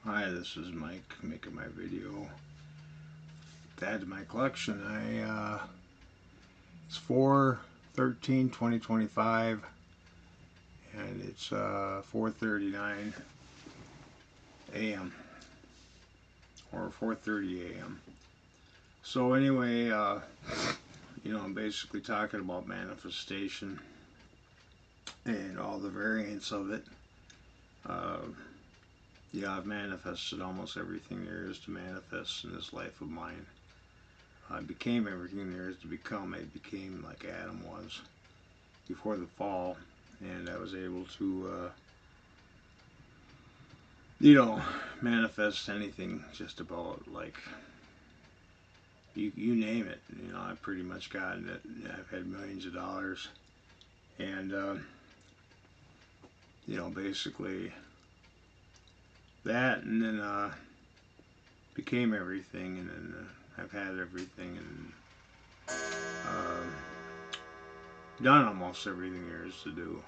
Hi, this is Mike making my video. To add to my collection, it's 4/13/2025, and it's 4:39 a.m. or 4:30 a.m. So anyway, I'm basically talking about manifestation and all the variants of it. Uh, I've manifested almost everything there is to manifest in this life of mine. I became everything there is to become. I became like Adam was before the fall, and I was able to, manifest anything just about, like, you name it. I've pretty much gotten it. I've had millions of dollars, and, basically that, and then, became everything, and then I've had everything, and uh, done almost everything there is to do,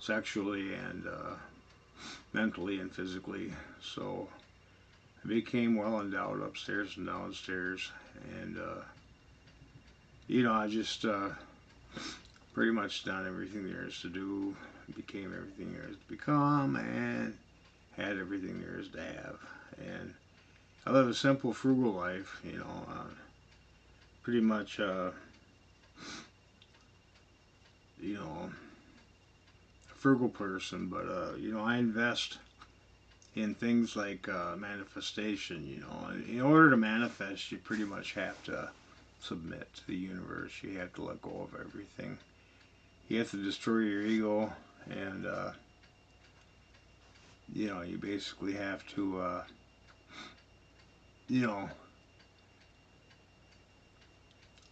sexually and mentally and physically. So I became well endowed upstairs and downstairs, and I just pretty much done everything there is to do, became everything there is to become, and had everything there is to have. And I live a simple, frugal life. Pretty much, a frugal person, but I invest in things like manifestation. In order to manifest, you pretty much have to submit to the universe. You have to let go of everything. You have to destroy your ego, and you basically have to, you know,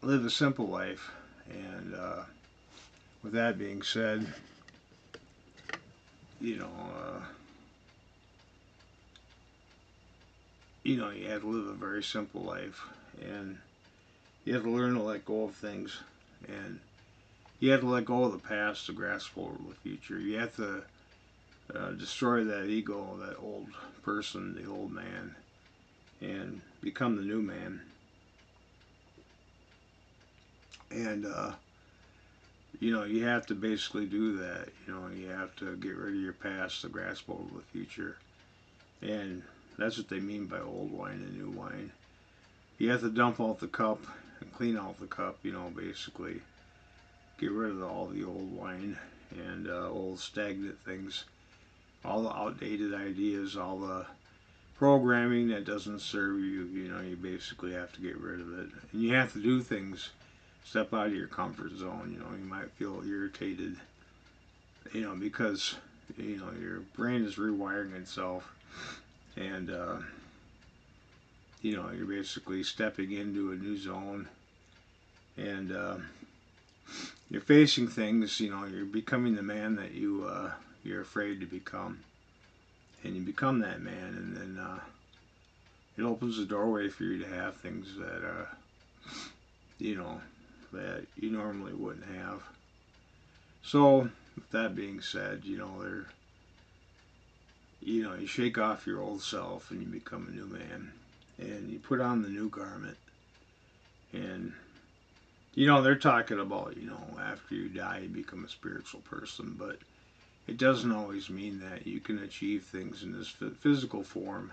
live a simple life. And with that being said, you know, uh, you have to live a very simple life, and you have to learn to let go of things, and you have to let go of the past to grasp hold of the future. You have to destroy that ego, that old person, the old man, and become the new man. And you have to basically do that. You have to get rid of your past to grasp hold of the future, and that's what they mean by old wine and new wine. You have to dump out the cup and clean out the cup. Basically get rid of all the old wine and old stagnant things, all the outdated ideas, all the programming that doesn't serve you. You basically have to get rid of it, and you have to do things. Step out of your comfort zone. You might feel irritated, because your brain is rewiring itself, and you're basically stepping into a new zone, and you're facing things. You're becoming the man that you're afraid to become, and you become that man, and then it opens the doorway for you to have things that you know that you normally wouldn't have. So with that being said, you shake off your old self and you become a new man, and you put on the new garment. And they're talking about, after you die you become a spiritual person, but it doesn't always mean that. You can achieve things in this physical form,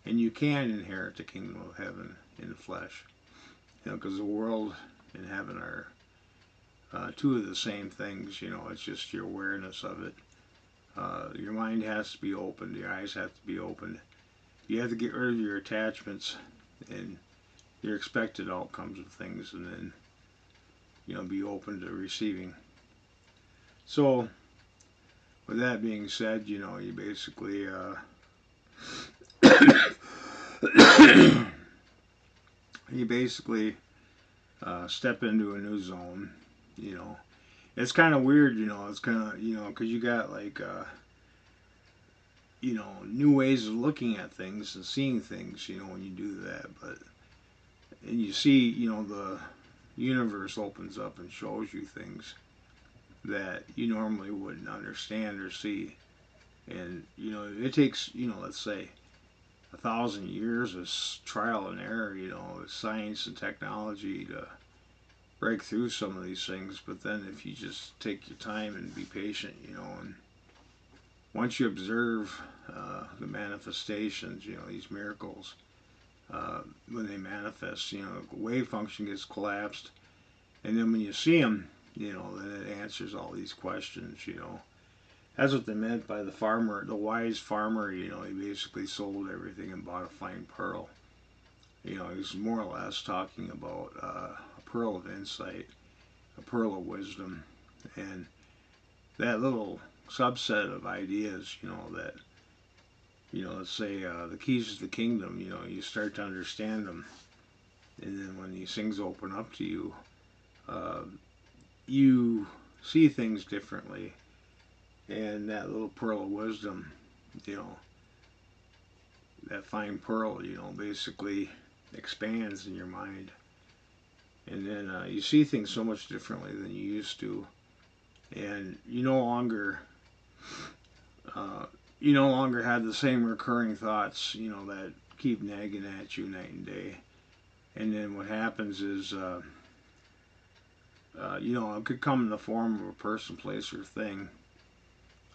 and you can inherit the kingdom of heaven in the flesh. Because the world and heaven are two of the same things. It's just your awareness of it. Your mind has to be opened. Your eyes have to be opened. You have to get rid of your attachments and your expected outcomes of things, and then be open to receiving. So with that being said, you basically you basically step into a new zone. You know, it's kind of weird. It's kind of because you got like new ways of looking at things and seeing things. When you do that, and you see the universe opens up and shows you things that you normally wouldn't understand or see. And it takes let's say 1,000 years of trial and error, science and technology to break through some of these things. But then if you just take your time and be patient, and once you observe the manifestations, these miracles, when they manifest, the wave function gets collapsed, and then when you see them, then it answers all these questions. That's what they meant by the farmer, the wise farmer. He basically sold everything and bought a fine pearl. He's more or less talking about a pearl of insight, a pearl of wisdom, and that little subset of ideas, that, let's say the keys to the kingdom, you start to understand them, and then when these things open up to you, uh, you see things differently, and that little pearl of wisdom, you know, that fine pearl, basically expands in your mind, and then you see things so much differently than you used to, and uh, you no longer have the same recurring thoughts, that keep nagging at you night and day. And then what happens is, it could come in the form of a person, place, or thing,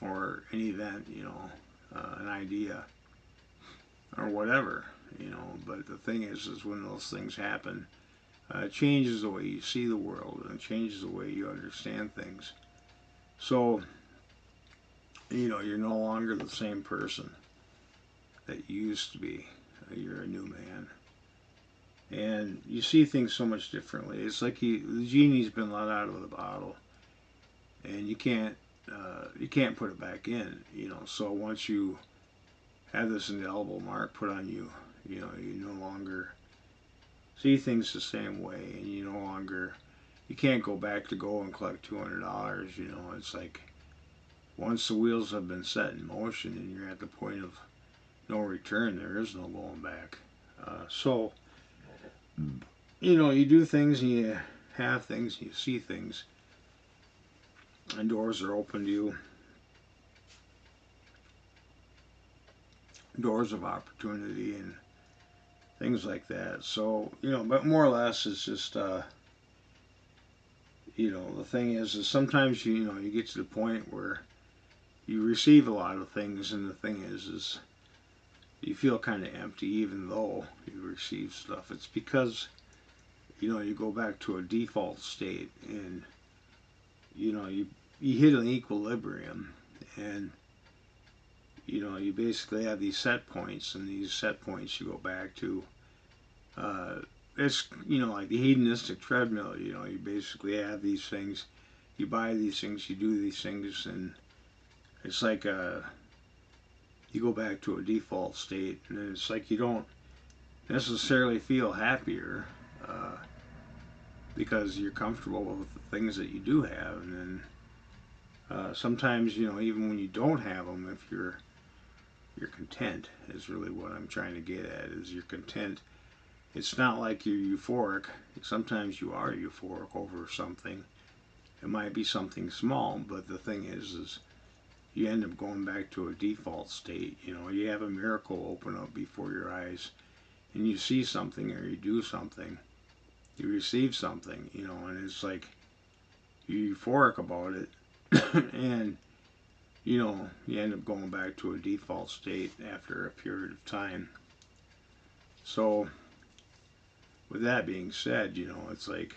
or an event, an idea, or whatever, But the thing is when those things happen, it changes the way you see the world, and it changes the way you understand things. So, you're no longer the same person that you used to be. You're a new man. And you see things so much differently. It's like the genie's been let out of the bottle, and you can't put it back in. So once you have this indelible mark put on you, you no longer see things the same way, and you can't go back to go and collect $200. It's like once the wheels have been set in motion and you're at the point of no return, there is no going back. So you do things, and you have things, and you see things, and doors are open to you, doors of opportunity and things like that. So but more or less, it's just the thing is sometimes you get to the point where you receive a lot of things, and the thing is you feel kind of empty even though you receive stuff. It's because you go back to a default state, and you hit an equilibrium, and you basically have these set points, and these set points you go back to. It's like the hedonistic treadmill. You basically have these things, you buy these things, you do these things, and it's like you go back to a default state, and it's like you don't necessarily feel happier because you're comfortable with the things that you do have, and then sometimes even when you don't have them, if you're content is really what I'm trying to get at. Is you're content. It's not like you're euphoric. Sometimes you are euphoric over something. It might be something small, but the thing is you end up going back to a default state. You have a miracle open up before your eyes, and you see something, or you do something, you receive something, and it's like you're euphoric about it, and you end up going back to a default state after a period of time. So, with that being said, it's like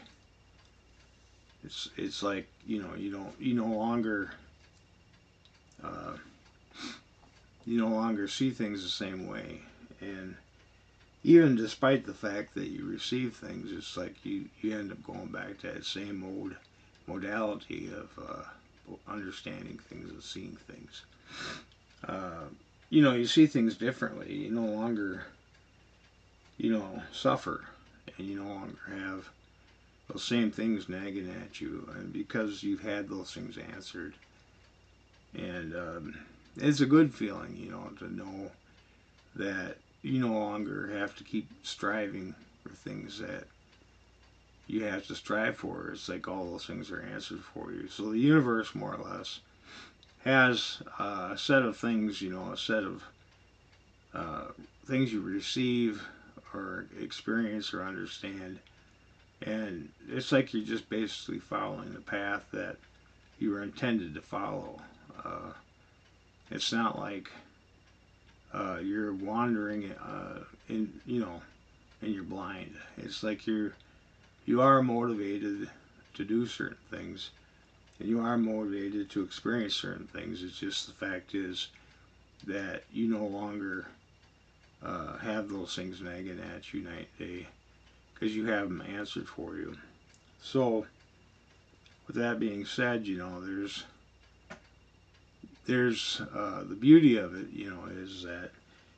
it's like you no longer uh, you no longer see things the same way, and even despite the fact that you receive things, it's like you end up going back to that same modality of understanding things and seeing things. Uh, you see things differently. You no longer, suffer, and you no longer have those same things nagging at you, and because you've had those things answered, and it's a good feeling, to know that you no longer have to keep striving for things that you have to strive for. It's like all those things are answered for you. So the universe, more or less, has a set of things, a set of things you receive or experience or understand. And it's like you're just basically following the path that you were intended to follow. Uh, it's not like you're wandering and you're blind. It's like you are motivated to do certain things, and you are motivated to experience certain things. It's just the fact is that you no longer have those things nagging at you night and day because you have them answered for you. So, with that being said, there's the beauty of it, is that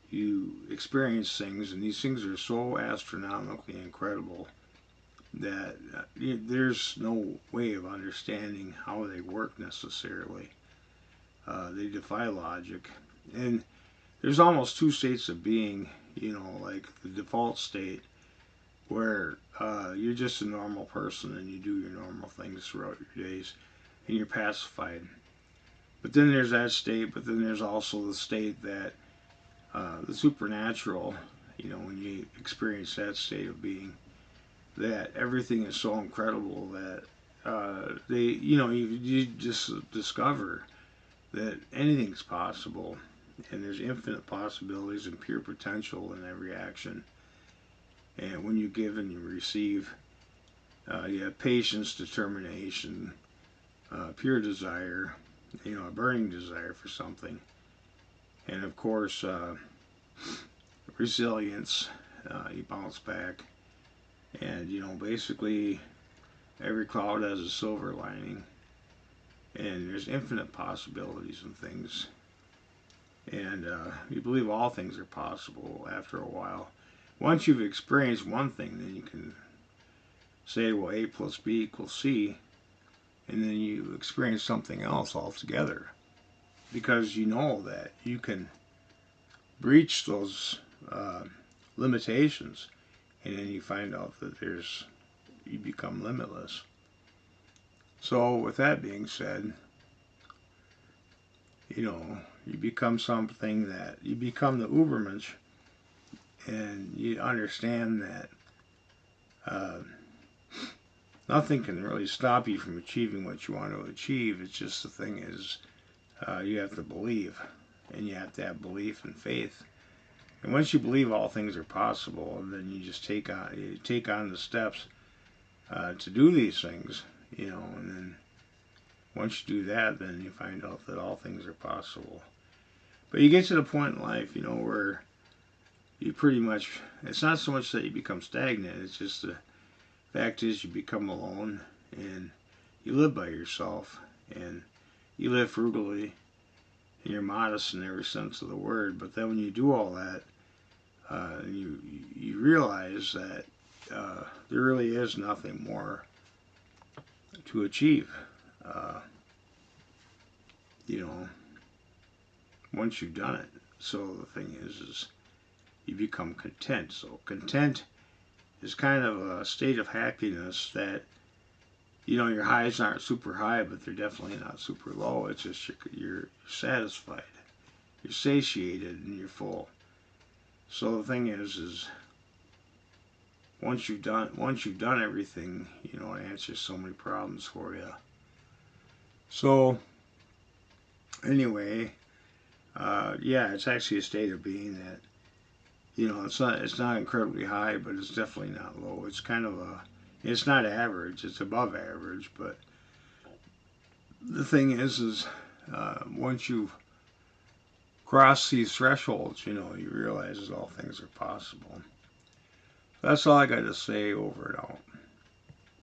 you experience things, and these things are so astronomically incredible that there's no way of understanding how they work necessarily. They defy logic, and there's almost two states of being. Like the default state where you're just a normal person and you do your normal things throughout your days, and you're pacified. But then there's that state, but then there's also the state that the supernatural, when you experience that state of being, that everything is so incredible that you just discover that anything's possible, and there's infinite possibilities and pure potential in every action. And when you give and you receive, you have patience, determination, pure desire, a burning desire for something, and of course, resilience. You bounce back, and basically every cloud has a silver lining, and there's infinite possibilities and things, and you believe all things are possible after a while. Once you've experienced one thing, then you can say, well, A plus B equals C, and then you experience something else altogether, because you know that you can breach those limitations, and then you find out that you become limitless. So with that being said, you become something that you become the Ubermensch, and you understand that nothing can really stop you from achieving what you want to achieve. It's just the thing is, you have to believe, and you have to have belief and faith. And once you believe all things are possible, then you just take on the steps to do these things, and then once you do that, then you find out that all things are possible. But you get to the point in life, where you pretty much, it's not so much that you become stagnant, it's just the fact is you become alone, and you live by yourself, and you live frugally, and you're modest in every sense of the word. But then when you do all that, you realize that there really is nothing more to achieve. Uh, Once you've done it. So the thing is you become content. So content is kind of a state of happiness that, your highs aren't super high, but they're definitely not super low. It's just you're satisfied, you're satiated, and you're full. So the thing is once you've done everything, it answers so many problems for you. So anyway, yeah, it's actually a state of being that, it's not incredibly high, but it's definitely not low. It's kind of it's not average, it's above average. But the thing is once you've crossed these thresholds, you realize that all things are possible. That's all I got to say. Over and out.